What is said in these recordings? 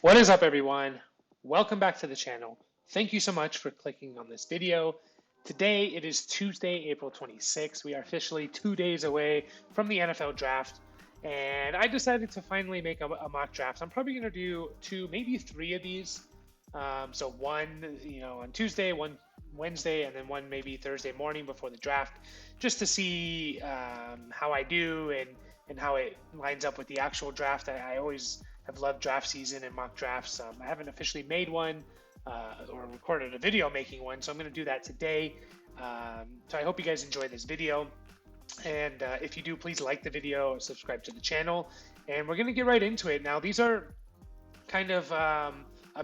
What is up, everyone? Welcome back to the channel. Thank you so much for clicking on this video. Today it is Tuesday, April 26th. We are officially 2 days away from the NFL draft, and I decided to finally make a mock draft. I'm probably going to do two, maybe three of these. So one, on Tuesday, one Wednesday, and then one maybe Thursday morning before the draft, just to see how I do and how it lines up with the actual draft. I always have loved draft season and mock drafts. I haven't officially made one or recorded a video making one, so I'm going to do that today. So I hope you guys enjoy this video. And if you do, please like the video, subscribe to the channel, and we're going to get right into it. Now, these are kind of a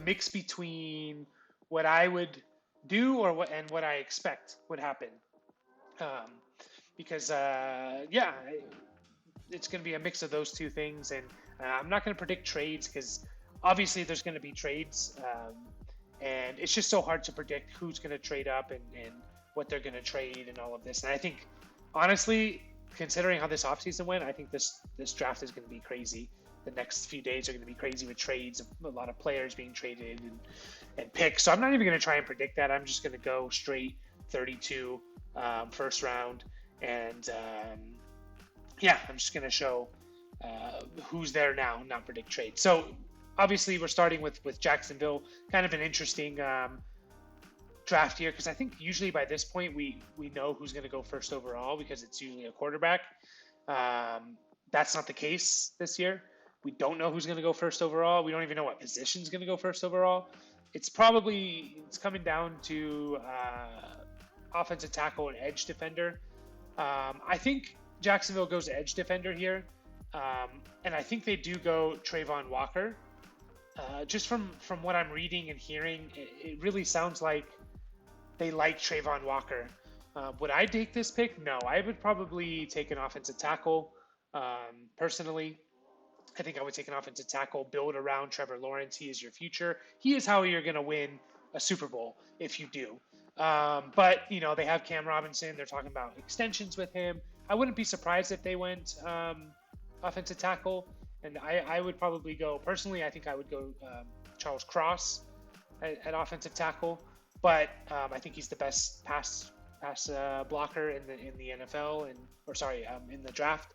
mix between what I would do and what I expect would happen. Because it's going to be a mix of those two things, and I'm not going to predict trades because obviously there's going to be trades, and it's just so hard to predict who's going to trade up and what they're going to trade and all of this. And I think, honestly, considering how this offseason went, I think this draft is going to be crazy. The next few days are going to be crazy with trades, a lot of players being traded and picks. So I'm not even going to try and predict that. I'm just going to go straight 32 first round, and I'm just going to show who's there now, not predict trade. So obviously we're starting with Jacksonville, kind of an interesting draft here, because I think usually by this point we know who's going to go first overall because it's usually a quarterback. That's not the case this year. We don't know who's going to go first overall. We don't even know what position is going to go first overall. It's coming down to offensive tackle and edge defender. I think Jacksonville goes edge defender here, and I think they do go Trayvon Walker. Just from what I'm reading and hearing, it really sounds like they like Trayvon Walker. Would I take this pick? No, I would probably take an offensive tackle. Personally, I think I would take an offensive tackle, build around Trevor Lawrence. He is your future. He is how you're going to win a Super Bowl if you do. But, they have Cam Robinson. They're talking about extensions with him. I wouldn't be surprised if they went offensive tackle. And I would probably go, personally, I think I would go Charles Cross at offensive tackle. But I think he's the best pass blocker in the NFL in the draft.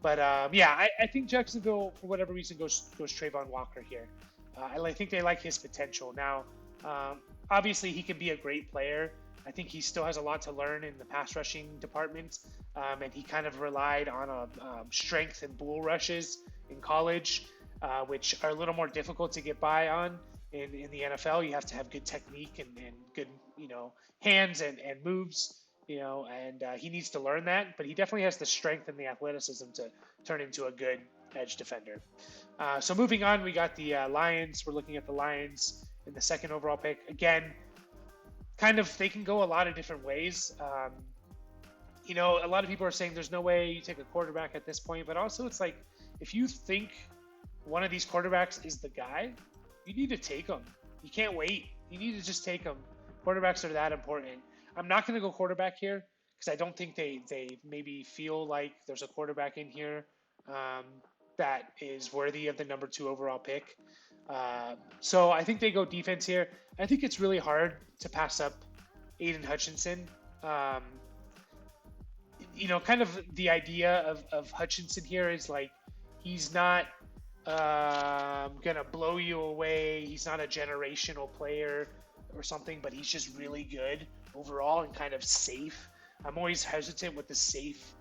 But I think Jacksonville, for whatever reason, goes Trayvon Walker here. I think they like his potential. Now, obviously, he can be a great player. I think he still has a lot to learn in the pass rushing department, and he kind of relied on strength and bull rushes in college, which are a little more difficult to get by on in the NFL. You have to have good technique and good hands and moves. And he needs to learn that, but he definitely has the strength and the athleticism to turn into a good edge defender. So moving on, we got the Lions. We're looking at the Lions in the second overall pick. Again, they can go a lot of different ways. A lot of people are saying there's no way you take a quarterback at this point, but also it's like, if you think one of these quarterbacks is the guy, you need to take him. You can't wait. You need to just take him. Quarterbacks are that important. I'm not going to go quarterback here because I don't think they maybe feel like there's a quarterback in here that is worthy of the number 2 overall pick. So I think they go defense here. I think it's really hard to pass up Aiden Hutchinson. Kind of the idea of Hutchinson here is like, he's not going to blow you away. He's not a generational player or something, but he's just really good overall and kind of safe. I'm always hesitant with the safe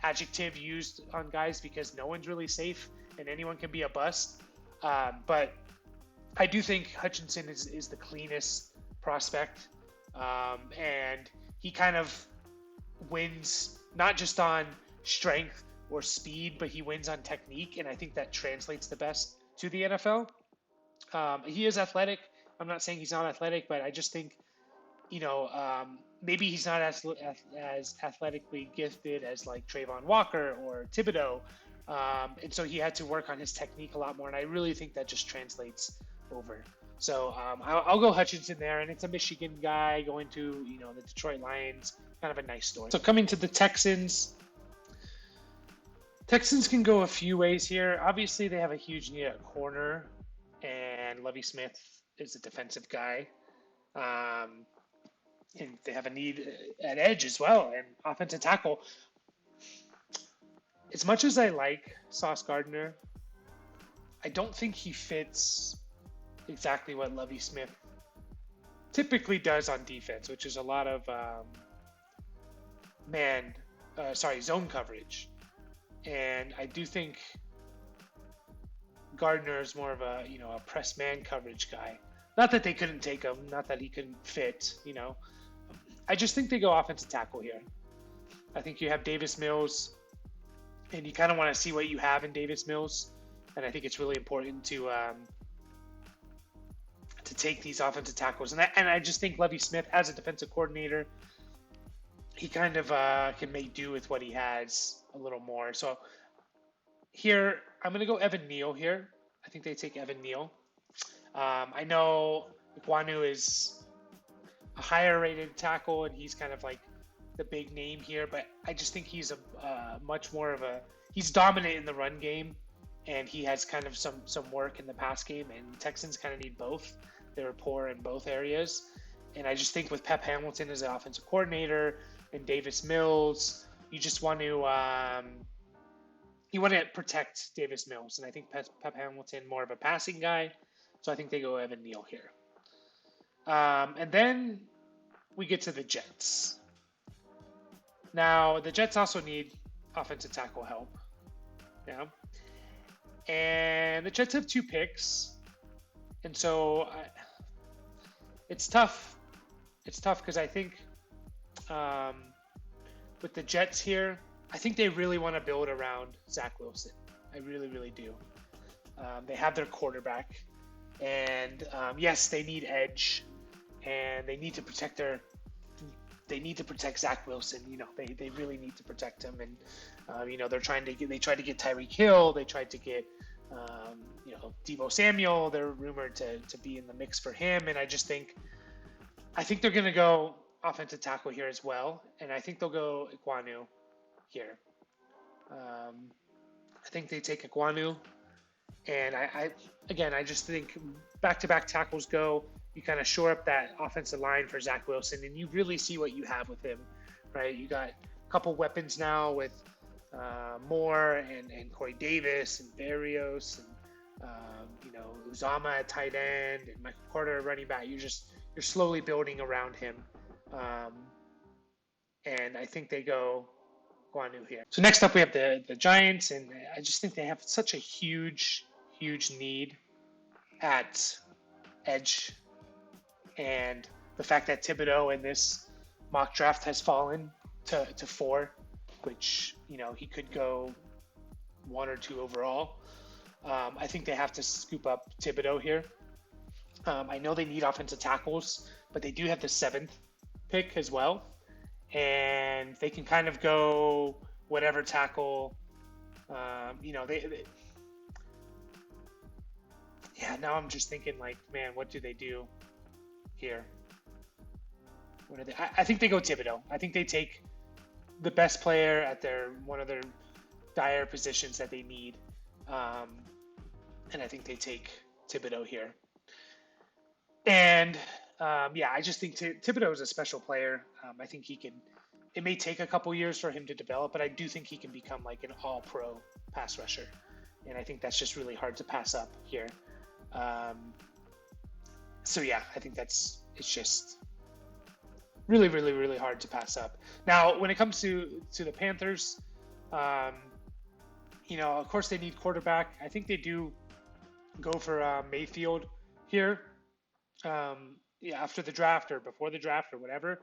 adjective used on guys because no one's really safe and anyone can be a bust. But I do think Hutchinson is the cleanest prospect, and he kind of wins not just on strength or speed, but he wins on technique, and I think that translates the best to the NFL. He is athletic. I'm not saying he's not athletic, but I just think, maybe he's not as athletically gifted as like Trayvon Walker or Thibodeau. And so he had to work on his technique a lot more. And I really think that just translates over. So I'll go Hutchinson there. And it's a Michigan guy going to, the Detroit Lions. Kind of a nice story. So coming to the Texans. Texans can go a few ways here. Obviously, they have a huge need at corner. And Lovie Smith is a defensive guy. And they have a need at edge as well and offensive tackle. As much as I like Sauce Gardner, I don't think he fits exactly what Lovie Smith typically does on defense, which is a lot of zone coverage. And I do think Gardner is more of a press man coverage guy. Not that they couldn't take him, not that he couldn't fit. I just think they go offensive tackle here. I think you have Davis Mills, and you kind of want to see what you have in Davis Mills, and I think it's really important to take these offensive tackles. And I just think Lovie Smith, as a defensive coordinator, he kind of can make do with what he has a little more. So here, I'm going to go Evan Neal here. I think they take Evan Neal. I know Ikwonu is a higher rated tackle, and he's kind of like the big name here, but I just think he's much more of he's dominant in the run game, and he has kind of some work in the pass game, and Texans kind of need both. They're poor in both areas. And I just think with Pep Hamilton as an offensive coordinator and Davis Mills, you just want to protect Davis Mills. And I think Pep Hamilton more of a passing guy, so I think they go Evan Neal here. And then we get to the Jets. Now, the Jets also need offensive tackle help. Yeah. And the Jets have 2 picks. And so it's tough. It's tough because I think with the Jets here, I think they really want to build around Zach Wilson. I really, really do. They have their quarterback. And yes, they need edge. And they need to protect Zach Wilson. They really need to protect him. And they tried to get Tyreek Hill. They tried to get Deebo Samuel. They're rumored to be in the mix for him. And I think they're going to go offensive tackle here as well. And I think they'll go Ikwonu here. I think they take Ikwonu. And I just think back-to-back tackles go. You kind of shore up that offensive line for Zach Wilson, and you really see what you have with him, right? You got a couple weapons now with Moore and Corey Davis and Barrios and Uzama at tight end and Michael Carter at running back. You're slowly building around him, and I think they go Guanu here. So next up we have the Giants, and I just think they have such a huge need at edge. And the fact that Thibodeau in this mock draft has fallen to 4, which, he could go 1 or 2 overall. I think they have to scoop up Thibodeau here. I know they need offensive tackles, but they do have the 7th pick as well. And they can kind of go whatever tackle, now I'm just thinking man, what do they do here? What are they? I think they go Thibodeau. I think they take the best player at one of their dire positions that they need. And I think they take Thibodeau here. And I just think Thibodeau is a special player. I think it may take a couple years for him to develop, but I do think he can become an all-pro pass rusher. And I think that's just really hard to pass up here. I think it's just really, really, really hard to pass up. Now, when it comes to the Panthers, of course they need quarterback. I think they do go for Mayfield here, after the draft or before the draft or whatever.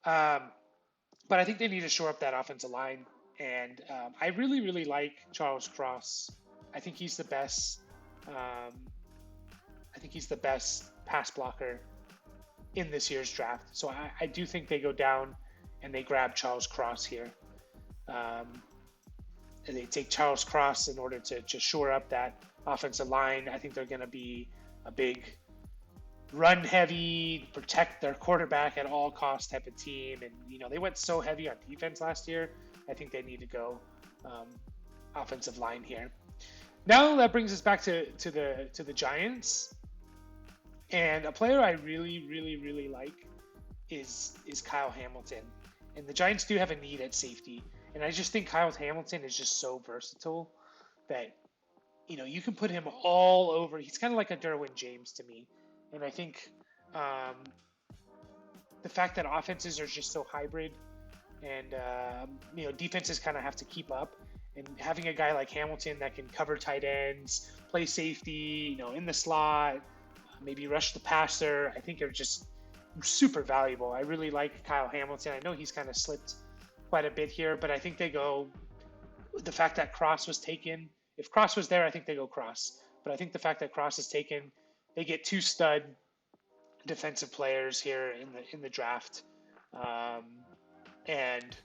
But I think they need to shore up that offensive line. And I really, really like Charles Cross. I think he's the best. I think he's the best pass blocker in this year's draft. So I do think they go down and they grab Charles Cross here. And they take Charles Cross in order to just shore up that offensive line. I think they're going to be a big run heavy, protect their quarterback at all costs type of team. And, they went so heavy on defense last year. I think they need to go offensive line here. Now that brings us back to the Giants. And a player I really, really, really like is Kyle Hamilton. And the Giants do have a need at safety. And I just think Kyle Hamilton is just so versatile that, you can put him all over. He's kind of like a Derwin James to me. And I think um, the fact that offenses are just so hybrid and, defenses kind of have to keep up. And having a guy like Hamilton that can cover tight ends, play safety, in the slot, maybe rush the passer, I think are just super valuable. I really like Kyle Hamilton. I know he's kind of slipped quite a bit here, but I think they go the fact that Cross was taken. If Cross was there, I think they go Cross. But I think the fact that Cross is taken, they get two stud defensive players here in the draft, and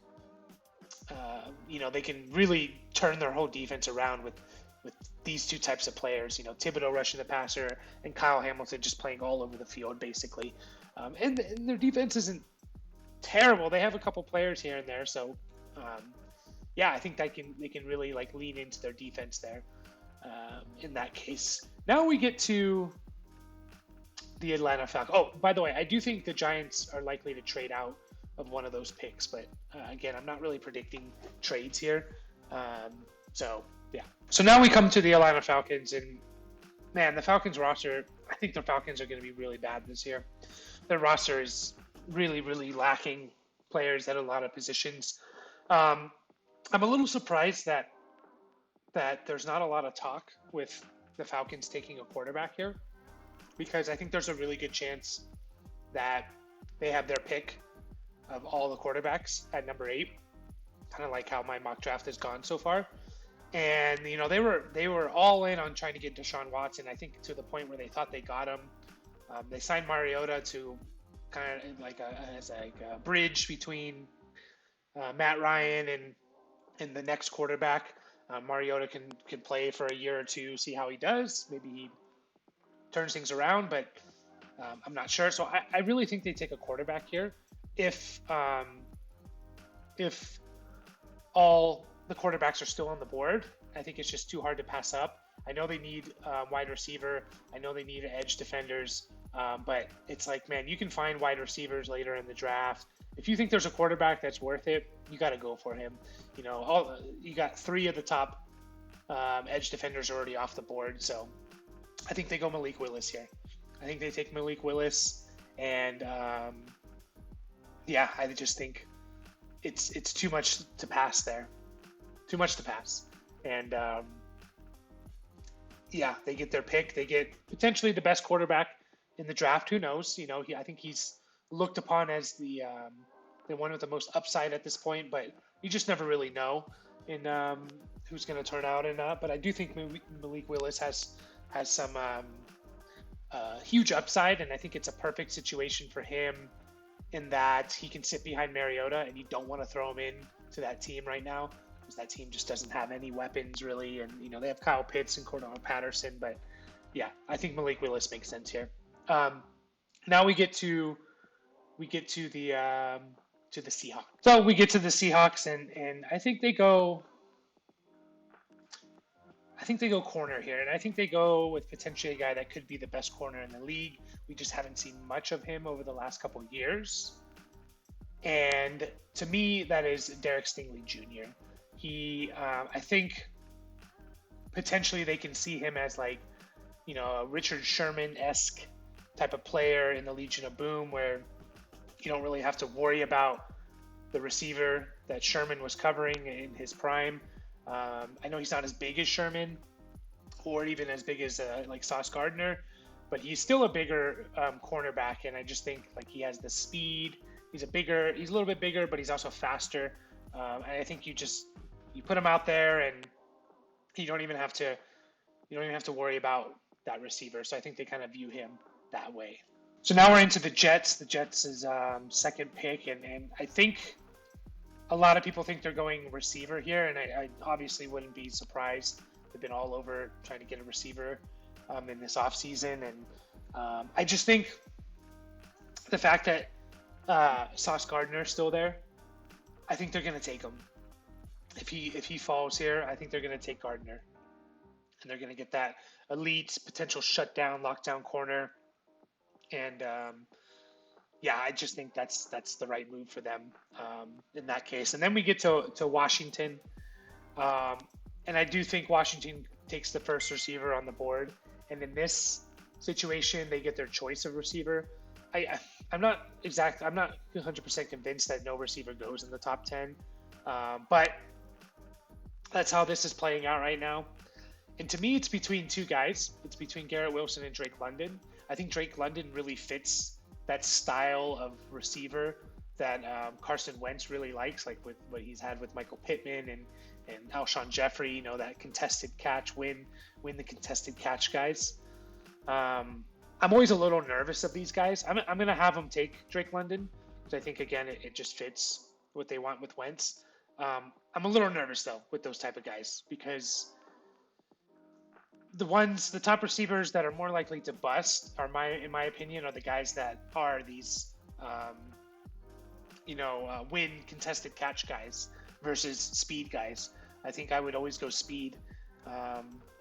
they can really turn their whole defense around with these two types of players. Thibodeau rushing the passer and Kyle Hamilton just playing all over the field basically. And their defense isn't terrible. They have a couple players here and there, so I think they can really like lean into their defense there. In that case, now we get to the Atlanta Falcons. Oh, by the way, I do think the Giants are likely to trade out of one of those picks, but again, I'm not really predicting trades here. So now we come to the Atlanta Falcons, and man, the Falcons roster, I think the Falcons are going to be really bad this year. Their roster is really, really lacking players at a lot of positions. I'm a little surprised that there's not a lot of talk with the Falcons taking a quarterback here, because I think there's a really good chance that they have their pick of all the quarterbacks at number 8, kind of like how my mock draft has gone so far. And they were all in on trying to get Deshaun Watson. I think to the point where they thought they got him. They signed Mariota to kind of like as a bridge between Matt Ryan and the next quarterback. Mariota can play for a year or two, see how he does. Maybe he turns things around, but I'm not sure. So I really think they take a quarterback here. If all the quarterbacks are still on the board, I think it's just too hard to pass up. I know they need wide receiver. I know they need edge defenders. But it's like, man, you can find wide receivers later in the draft. If you think there's a quarterback that's worth it, you got to go for him. You got 3 of the top edge defenders already off the board. So I think they go Malik Willis here. I think they take Malik Willis, and I just think it's too much to pass there. Too much to pass. And they get their pick. They get potentially the best quarterback in the draft. Who knows? I think he's looked upon as the one with the most upside at this point, but you just never really know in who's going to turn out or not. But I do think Malik Willis has some huge upside, and I think it's a perfect situation for him in that he can sit behind Mariota, and you don't want to throw him in to that team right now because that team just doesn't have any weapons really, and they have Kyle Pitts and Cordell Patterson, but I think Malik Willis makes sense here. Now we get to the Seahawks. So we get to the Seahawks, and I think they go corner here, and I think they go with potentially a guy that could be the best corner in the league. We just haven't seen much of him over the last couple of years. And to me, that is Derek Stingley Jr. I think potentially they can see him as like, a Richard Sherman-esque type of player in the Legion of Boom, where you don't really have to worry about the receiver that Sherman was covering in his prime. I know he's not as big as Sherman or even as big as like Sauce Gardner, but he's still a bigger cornerback, and I just think like he has the speed. He's a little bit bigger, but he's also faster. And I think you put him out there, and you don't even have to worry about that receiver. So I think they kind of view him that way. So now we're into the Jets. The Jets is second pick, and I think a lot of people think they're going receiver here, and I obviously wouldn't be surprised. They've been all over trying to get a receiver in this offseason, and I just think the fact that Sauce Gardner is still there, I think they're going to take him. If he falls here, I think they're going to take Gardner, and they're going to get that elite potential shutdown, lockdown corner And yeah, I just think that's the right move for them in that case. And then we get to Washington, um, and I do think Washington takes the first receiver on the board. And in this situation, they get their choice of receiver. I'm not 100% convinced that no receiver goes in the top 10, but that's how this is playing out right now. And to me, it's between two guys. It's between Garrett Wilson and Drake London. I think Drake London really fits that style of receiver that Carson Wentz really likes, like with what he's had with Michael Pittman and Alshon Jeffrey. That contested catch, win the contested catch guys. I'm always a little nervous of these guys. I'm going to have them take Drake London because I think, again, it just fits what they want with Wentz. I'm a little nervous, though, with those type of guys because the top receivers that are more likely to bust in my opinion, are the guys that are these, win contested catch guys versus speed guys. I think I would always go speed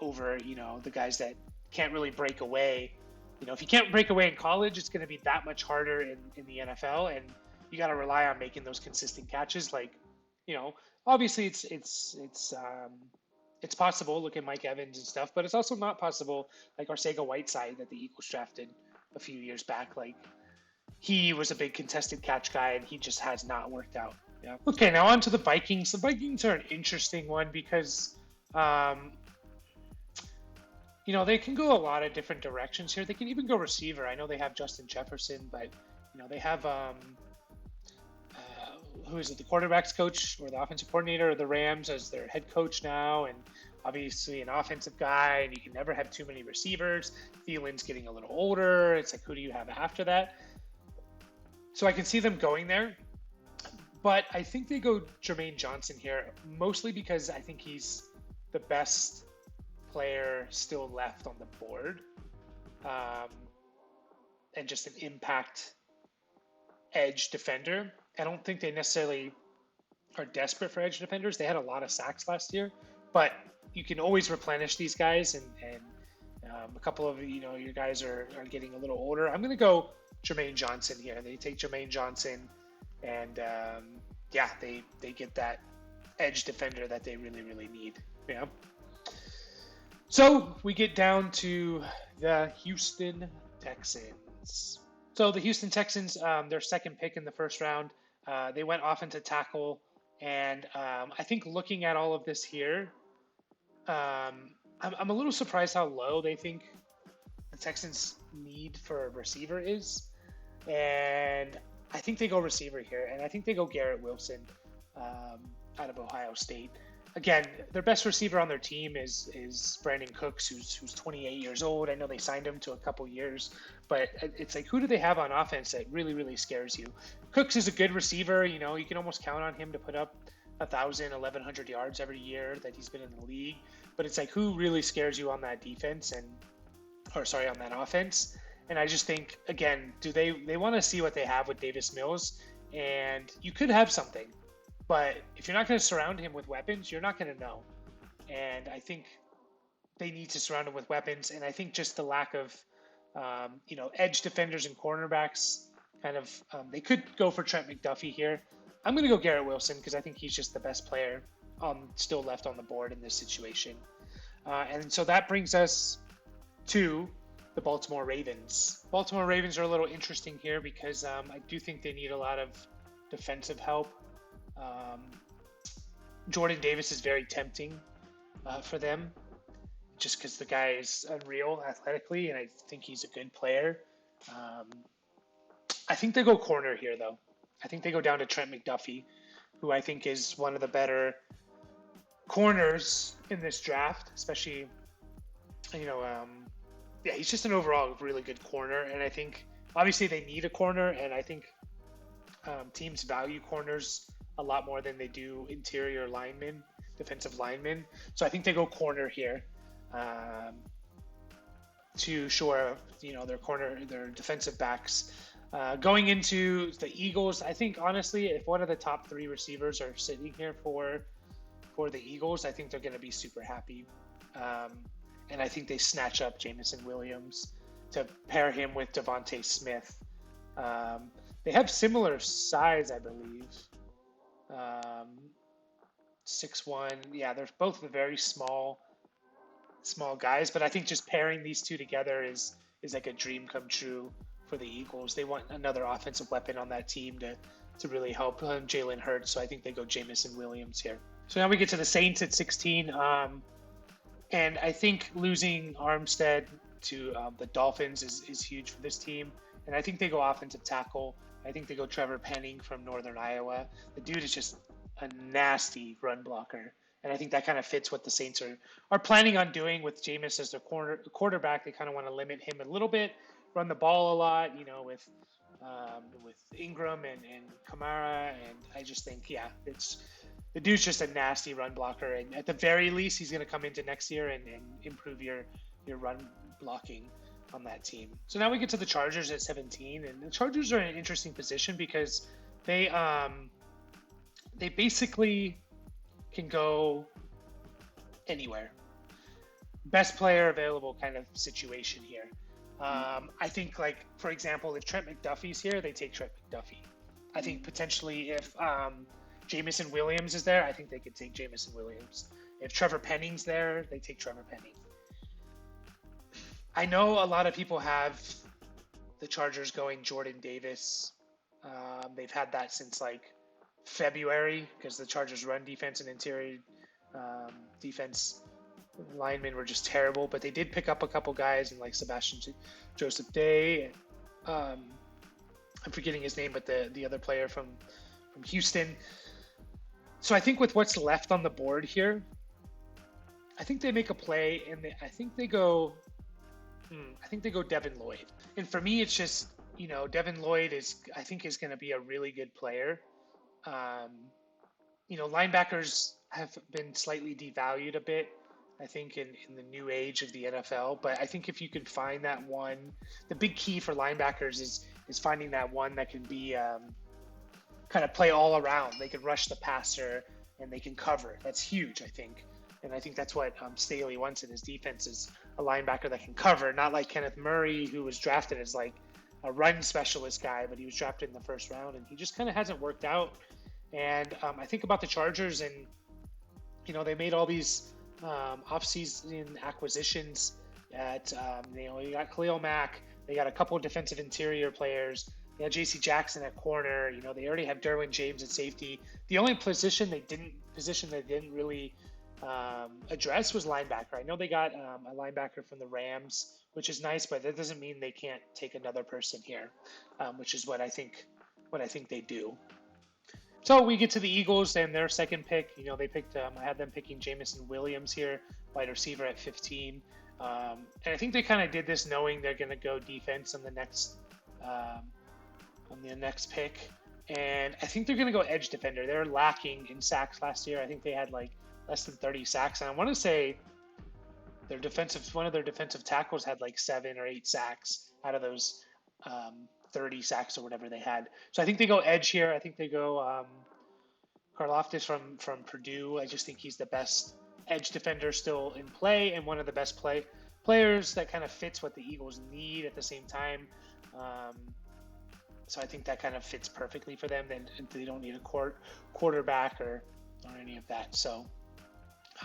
over, the guys that can't really break away. If you can't break away in college, it's going to be that much harder in the NFL, and you got to rely on making those consistent catches. Like, obviously it's possible. Look at Mike Evans and stuff, but it's also not possible. Like Arcega-Whiteside that the Eagles drafted a few years back. Like, he was a big contested catch guy, and he just has not worked out. Yeah. Okay, now on to the Vikings. The Vikings are an interesting one because, they can go a lot of different directions here. They can even go receiver. I know they have Justin Jefferson, but, they have, who is it, the quarterback's coach or the offensive coordinator of the Rams as their head coach now, and obviously an offensive guy, and you can never have too many receivers. Thielen's getting a little older. It's like, who do you have after that? So I can see them going there, but I think they go Jermaine Johnson here, mostly because I think he's the best player still left on the board, and just an impact edge defender. I don't think they necessarily are desperate for edge defenders. They had a lot of sacks last year, but you can always replenish these guys, and a couple of your guys are getting a little older. I'm going to go Jermaine Johnson here. They take Jermaine Johnson, and they get that edge defender that they really, really need. Yeah. So we get down to the Houston Texans. So the Houston Texans, their second pick in the first round, they went offensive tackle, and I think looking at all of this here, I'm a little surprised how low they think the Texans' need for a receiver is, and I think they go receiver here, and I think they go Garrett Wilson out of Ohio State. Again, their best receiver on their team is Brandon Cooks, who's 28 years old. I know they signed him to a couple years, but it's like, who do they have on offense that really, really scares you? Cooks is a good receiver. You can almost count on him to put up 1,000, 1,100 yards every year that he's been in the league. But it's like, who really scares you on that defense on that offense? And I just think, again, do they want to see what they have with Davis Mills? And you could have something. But if you're not going to surround him with weapons, you're not going to know. And I think they need to surround him with weapons. And I think just the lack of, edge defenders and cornerbacks, they could go for Trent McDuffie here. I'm going to go Garrett Wilson because I think he's just the best player still left on the board in this situation. And so that brings us to the Baltimore Ravens. Baltimore Ravens are a little interesting here because I do think they need a lot of defensive help. Jordan Davis is very tempting for them just because the guy is unreal athletically, and I think he's a good player. I think they go corner here, though. I think they go down to Trent McDuffie, who I think is one of the better corners in this draft, especially, he's just an overall really good corner, and I think obviously they need a corner, and I think teams value corners a lot more than they do interior linemen, defensive linemen. So I think they go corner here to shore their defensive backs. Going into the Eagles, I think honestly, if one of the top three receivers are sitting here for the Eagles, I think they're going to be super happy. And I think they snatch up Jamison Williams to pair him with Devontae Smith. They have similar size, I believe. 6'1". Yeah, they're both very small guys, but I think just pairing these two together is like a dream come true for the Eagles. They want another offensive weapon on that team to really help Jalen Hurts. So I think they go Jamison Williams here. So now we get to the Saints at 16. And I think losing Armstead to the Dolphins is huge for this team. And I think they go offensive tackle. I think they go Trevor Penning from Northern Iowa. The dude is just a nasty run blocker. And I think that kind of fits what the Saints are planning on doing with Jameis as their quarterback. They kind of want to limit him a little bit, run the ball a lot, with Ingram and Kamara. And I just think, the dude's just a nasty run blocker. And at the very least, he's going to come into next year and improve your run blocking on that team. So now we get to the Chargers at 17. And the Chargers are in an interesting position because they basically can go anywhere. Best player available kind of situation here. I think, like, for example, if Trent McDuffie's here, they take Trent McDuffie. I think potentially if Jamison Williams is there, I think they could take Jamison Williams. If Trevor Penning's there, they take Trevor Penning. I know a lot of people have the Chargers going Jordan Davis. They've had that since like February because the Chargers' run defense and interior defense linemen were just terrible. But they did pick up a couple guys, and like Sebastian Joseph Day. I'm forgetting his name, but the other player from Houston. So I think with what's left on the board here, I think they make a play, and I think they go Devin Lloyd. And for me, it's just, Devin Lloyd is going to be a really good player. Linebackers have been slightly devalued a bit, I think, in the new age of the NFL. But I think if you can find that one, the big key for linebackers is finding that one that can be kind of play all around. They can rush the passer and they can cover. That's huge, I think. And I think that's what Staley wants in his defense is a linebacker that can cover, not like Kenneth Murray, who was drafted as like a run specialist guy, but he was drafted in the first round and he just kind of hasn't worked out. And I think about the Chargers and, they made all these offseason acquisitions at, you got Khalil Mack, they got a couple of defensive interior players, they had J.C. Jackson at corner, they already have Derwin James at safety. The only position they didn't really address was linebacker. I know they got a linebacker from the Rams, which is nice, but that doesn't mean they can't take another person here, which is what I think they do. So we get to the Eagles and their second pick. They picked. I had them picking Jamison Williams here, wide receiver at 15. And I think they kind of did this knowing they're going to go defense on the next pick. And I think they're going to go edge defender. They're lacking in sacks last year. I think they had like less than 30 sacks. And I want to say one of their defensive tackles had like 7 or 8 sacks out of those 30 sacks or whatever they had. So I think they go edge here. I think they go Karlaftis from Purdue. I just think he's the best edge defender still in play and one of the best players that kind of fits what the Eagles need at the same time. So I think that kind of fits perfectly for them. Then they don't need a quarterback or any of that. So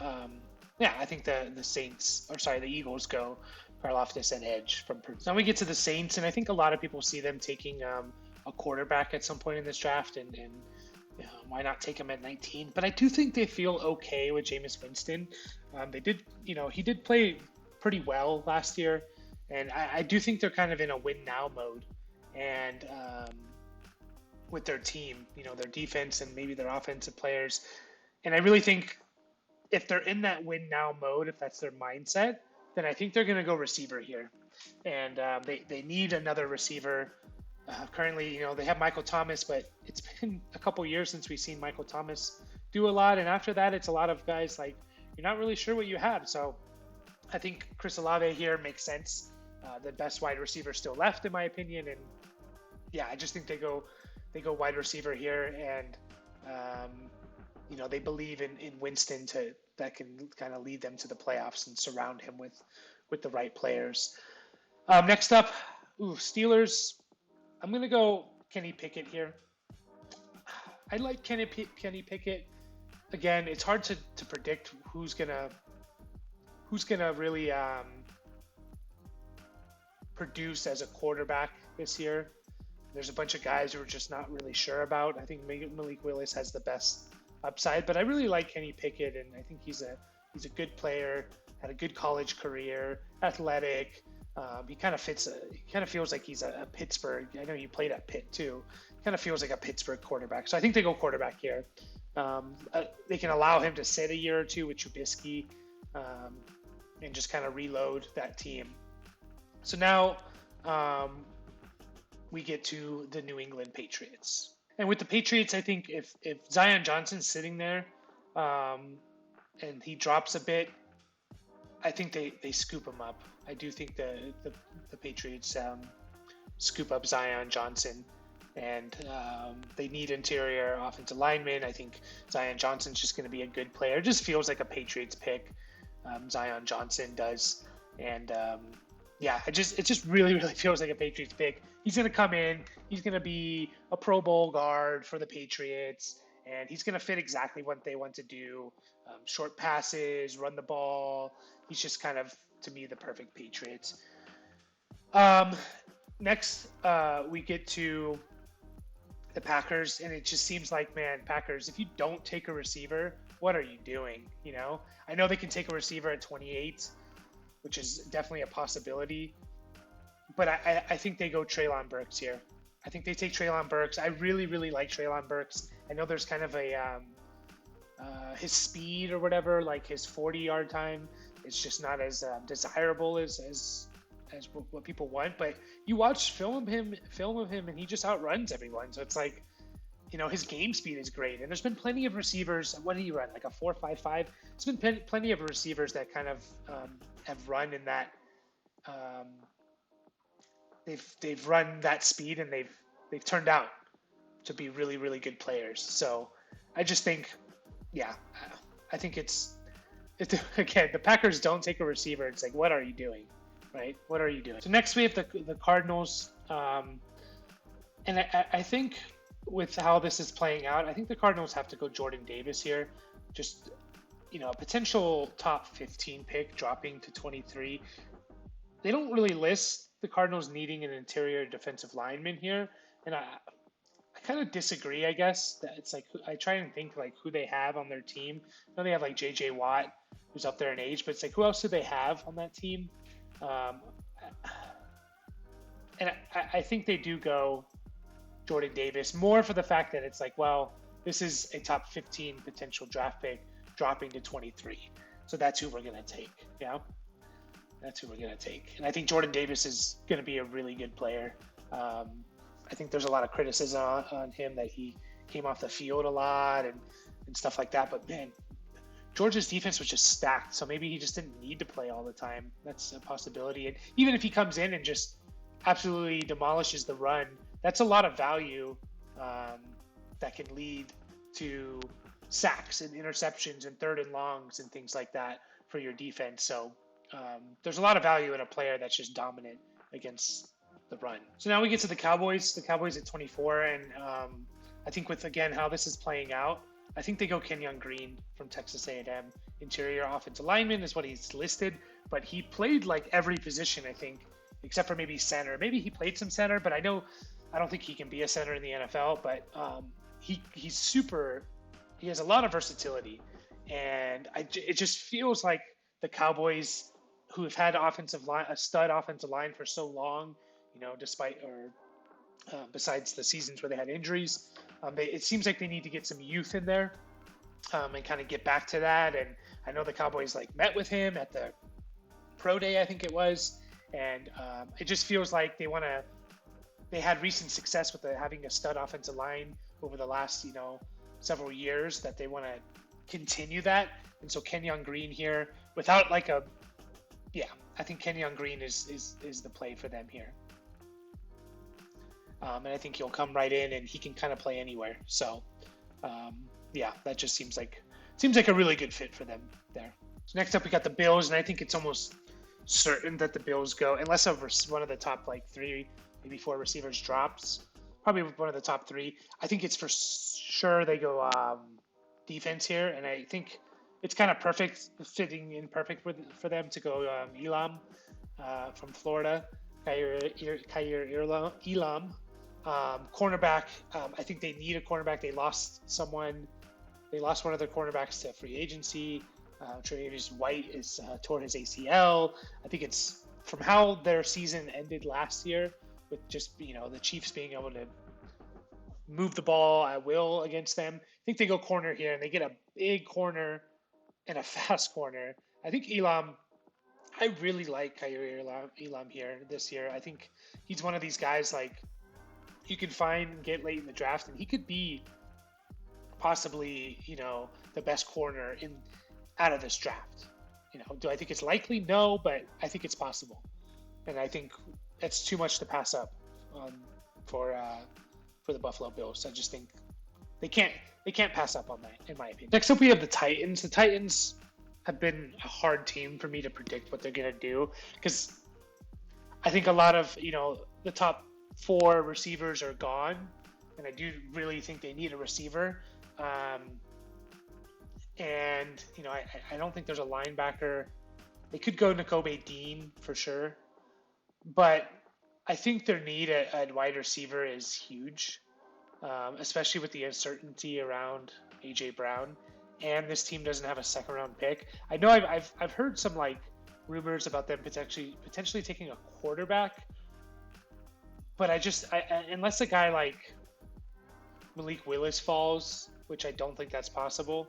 I think the Eagles go Karlaftis and edge from Purdue. Now we get to the Saints, and I think a lot of people see them taking a quarterback at some point in this draft, and why not take him at 19? But I do think they feel okay with Jameis Winston. He did play pretty well last year, and I do think they're kind of in a win now mode. And with their team, their defense and maybe their offensive players. And I really think if they're in that win now mode, if that's their mindset, then I think they're going to go receiver here. And they need another receiver. Currently, they have Michael Thomas, but it's been a couple years since we've seen Michael Thomas do a lot. And after that, it's a lot of guys like you're not really sure what you have. So I think Chris Olave here makes sense. The best wide receiver still left, in my opinion. And I just think they go wide receiver here, and they believe in Winston that can kind of lead them to the playoffs and surround him with the right players. Next up, Steelers. I'm gonna go Kenny Pickett here. I like Kenny Pickett. Again, it's hard to predict who's gonna really produce as a quarterback this year. There's a bunch of guys who are just not really sure about. I think Malik Willis has the best upside, but I really like Kenny Pickett, and I think he's a good player. Had a good college career, athletic. He kind of fits. He kind of feels like he's a Pittsburgh. I know he played at Pitt too. Kind of feels like a Pittsburgh quarterback. So I think they go quarterback here. They can allow him to sit a year or two with Trubisky, and just kind of reload that team. So now we get to the New England Patriots. And with the Patriots, I think if Zion Johnson's sitting there and he drops a bit, I think they scoop him up. I do think the Patriots scoop up Zion Johnson, and they need interior offensive linemen. I think Zion Johnson's just going to be a good player. It just feels like a Patriots pick. Zion Johnson does, and it just really feels like a Patriots pick. He's going to come in. He's going to be a Pro Bowl guard for the Patriots, and he's going to fit exactly what they want to do. Short passes, run the ball. He's just kind of, to me, the perfect Patriots. Next, we get to the Packers, and it just seems like, man, Packers, if you don't take a receiver, what are you doing? You know, I know they can take a receiver at 28, which is definitely a possibility, but I think they go Treylon Burks here. I think they take Treylon Burks. I really like Treylon Burks. I know there's kind of a his speed or whatever, like his 40-yard time, it's just not as desirable as what people want. But you watch film of him, and he just outruns everyone. So it's like, you know, his game speed is great. And there's been plenty of receivers. What did he run? Like a 4.55. It's been plenty of receivers that kind of have run in that. They've run that speed, and they've turned out to be really good players. So I just think, I think it's again, the Packers don't take a receiver. It's like, what are you doing, right? What are you doing? So next we have the Cardinals, and I think with how this is playing out, I think the Cardinals have to go Jordan Davis here. Just, you know, a potential top 15 pick dropping to 23. They don't really list the Cardinals needing an interior defensive lineman here, and I kind of disagree. I guess that it's like, I try and think like who they have on their team. I know they have like J.J. Watt, who's up there in age, but it's like, who else do they have on that team? And I think they do go Jordan Davis, more for the fact that it's like, well, this is a top 15 potential draft pick dropping to 23. So that's who we're going to take. Yeah. That's who we're going to take. And I think Jordan Davis is going to be a really good player. I think there's a lot of criticism on him that he came off the field a lot and stuff like that. But man, Georgia's defense was just stacked. So maybe he just didn't need to play all the time. That's a possibility. And even if he comes in and just absolutely demolishes the run, that's a lot of value that can lead to sacks and interceptions and third and longs and things like that for your defense. So there's a lot of value in a player that's just dominant against the run. So now we get to the Cowboys at 24. And I think with, again, how this is playing out, I think they go Kenyon Green from Texas A&M. Interior offensive lineman is what he's listed, but he played like every position, I think, except for maybe center. Maybe he played some center, but I don't think he can be a center in the NFL, but he's super, he has a lot of versatility. And it just feels like the Cowboys, who have had a stud offensive line for so long, you know, besides the seasons where they had injuries, it seems like they need to get some youth in there and kind of get back to that. And I know the Cowboys like met with him at the pro day, I think it was, and it just feels like they had recent success with having a stud offensive line over the last, you know, several years, that they want to continue that. And so Kenyon Green here, without like I think Kenyon Green is the play for them here. And I think he'll come right in and he can kind of play anywhere. So that just seems like a really good fit for them there. So next up we got the Bills, and I think it's almost certain that the Bills go, unless one of the top like 3, maybe 4 receivers drops. Probably one of the top 3. I think it's for sure they go defense here, and I think it's kind of fitting in perfect for them to go Elam from Florida, Kaiir Elam. Cornerback, I think they need a cornerback. They lost one of their cornerbacks to free agency. Tre'Davious White tore his ACL. I think it's from how their season ended last year, with just the Chiefs being able to move the ball at will against them. I think they go corner here, and they get a big corner and a fast corner. I think Elam. I really like Kaiir Elam here this year. I think he's one of these guys like you can find and get late in the draft, and he could be possibly the best corner out of this draft. Do I think it's likely? No, but I think it's possible, and I think that's too much to pass up for the Buffalo Bills. I just think they can't pass up on that, in my opinion. Next up, we have the Titans. The Titans have been a hard team for me to predict what they're gonna do, because I think a lot of the top 4 receivers are gone, and I do really think they need a receiver. And I don't think there's a linebacker. They could go Nakobe Dean for sure, but I think their need at wide receiver is huge, especially with the uncertainty around AJ Brown, and this team doesn't have a second round pick. I know I've heard some like rumors about them potentially taking a quarterback, but unless a guy like Malik Willis falls, which I don't think that's possible.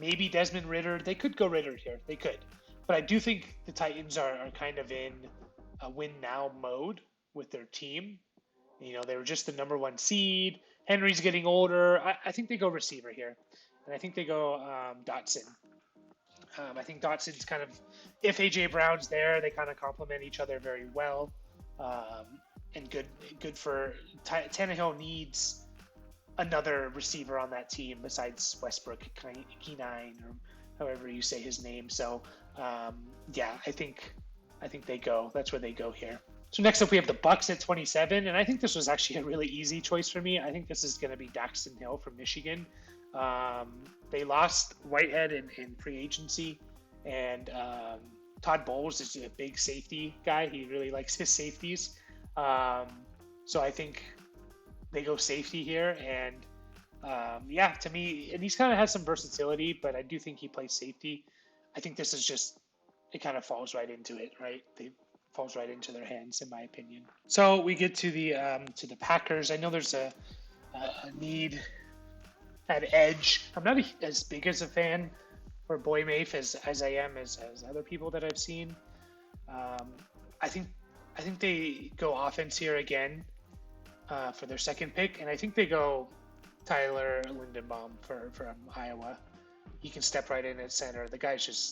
Maybe Desmond Ridder. They could go Ridder here. They could. But I do think the Titans are kind of in a win-now mode with their team. They were just the number 1 seed. Henry's getting older. I think they go receiver here. And I think they go Dotson. I think Dotson's kind of, if A.J. Brown's there, they kind of complement each other very well. And good for Tannehill needs another receiver on that team besides Westbrook Kenine, or however you say his name. So I think that's where they go here. So next up we have the Bucks at 27, and I think this was actually a really easy choice for me. I think this is going to be Daxton Hill from Michigan. They lost Whitehead in free agency, and Todd Bowles is a big safety guy. He really likes his safeties. So I think they go safety here, and to me, and he's kind of has some versatility, but I do think he plays safety. I think this is just, it kind of falls right into it, right? It falls right into their hands, in my opinion. So we get to the Packers. I know there's a need at edge. I'm not as big as a fan for Boy Mafe as I am as other people that I've seen. I think they go offense here again. For their second pick, and I think they go Tyler Lindenbaum from Iowa. He can step right in at center. The guy's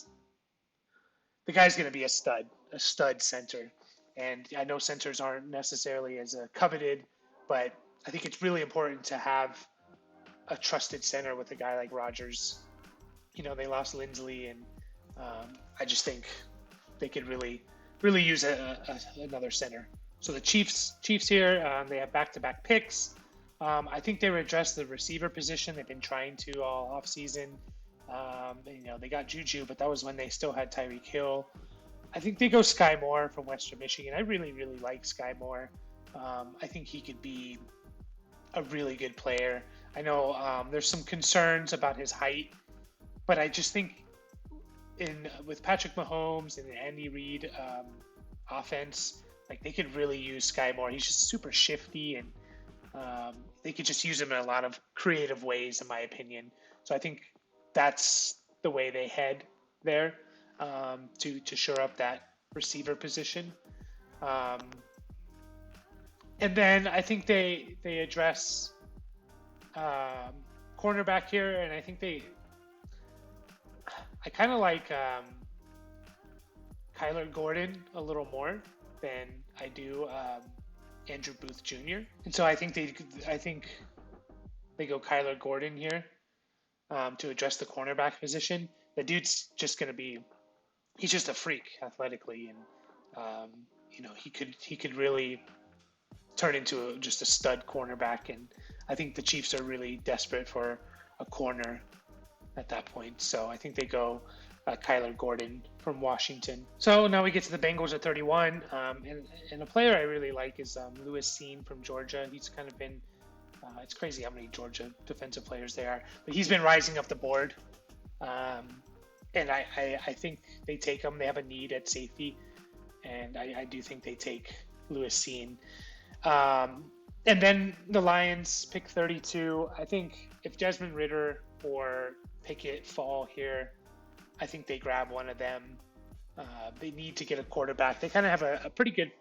going to be a stud center. And I know centers aren't necessarily as coveted, but I think it's really important to have a trusted center with a guy like Rodgers. They lost Lindsley, and I just think they could really use another center. So the Chiefs here, they have back-to-back picks. I think they would address the receiver position. They've been trying to all offseason. They got Juju, but that was when they still had Tyreek Hill. I think they go Sky Moore from Western Michigan. I really, really like Sky Moore. I think he could be a really good player. I know there's some concerns about his height, but I just think with Patrick Mahomes and Andy Reid offense, like they could really use Sky Moore. He's just super shifty, and they could just use him in a lot of creative ways, in my opinion. So I think that's the way they head there to shore up that receiver position. And then I think they address cornerback here, and I think I kind of like Kyler Gordon a little more than I do Andrew Booth Jr. And so I think they go Kyler Gordon here to address the cornerback position. The dude's just going to be, he's just a freak athletically, and he could really turn into just a stud cornerback. And I think the Chiefs are really desperate for a corner at that point. So I think they go Kyler Gordon from Washington. So now we get to the Bengals at 31. And a player I really like is Lewis Seen from Georgia. He's kind of been, it's crazy how many Georgia defensive players there are, but he's been rising up the board. And I think they take him. They have a need at safety. And I do think they take Lewis Seen. And then the Lions pick 32. I think if Desmond Ridder or Pickett fall here, I think they grab one of them. They need to get a quarterback. They kind of have a pretty good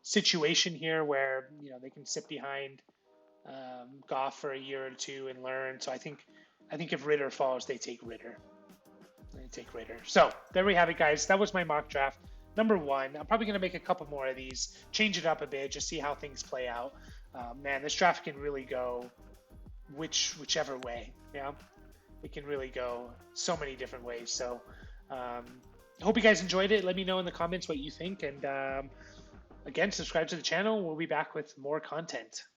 situation here where they can sit behind Goff for a year or two and learn. So I think if Ridder falls, they take Ridder. So there we have it, guys. That was my mock draft. Number 1. I'm probably going to make a couple more of these, change it up a bit, just see how things play out. Man, this draft can really go whichever way. Yeah, it can really go so many different ways. So I hope you guys enjoyed it. Let me know in the comments what you think. And again, subscribe to the channel. We'll be back with more content.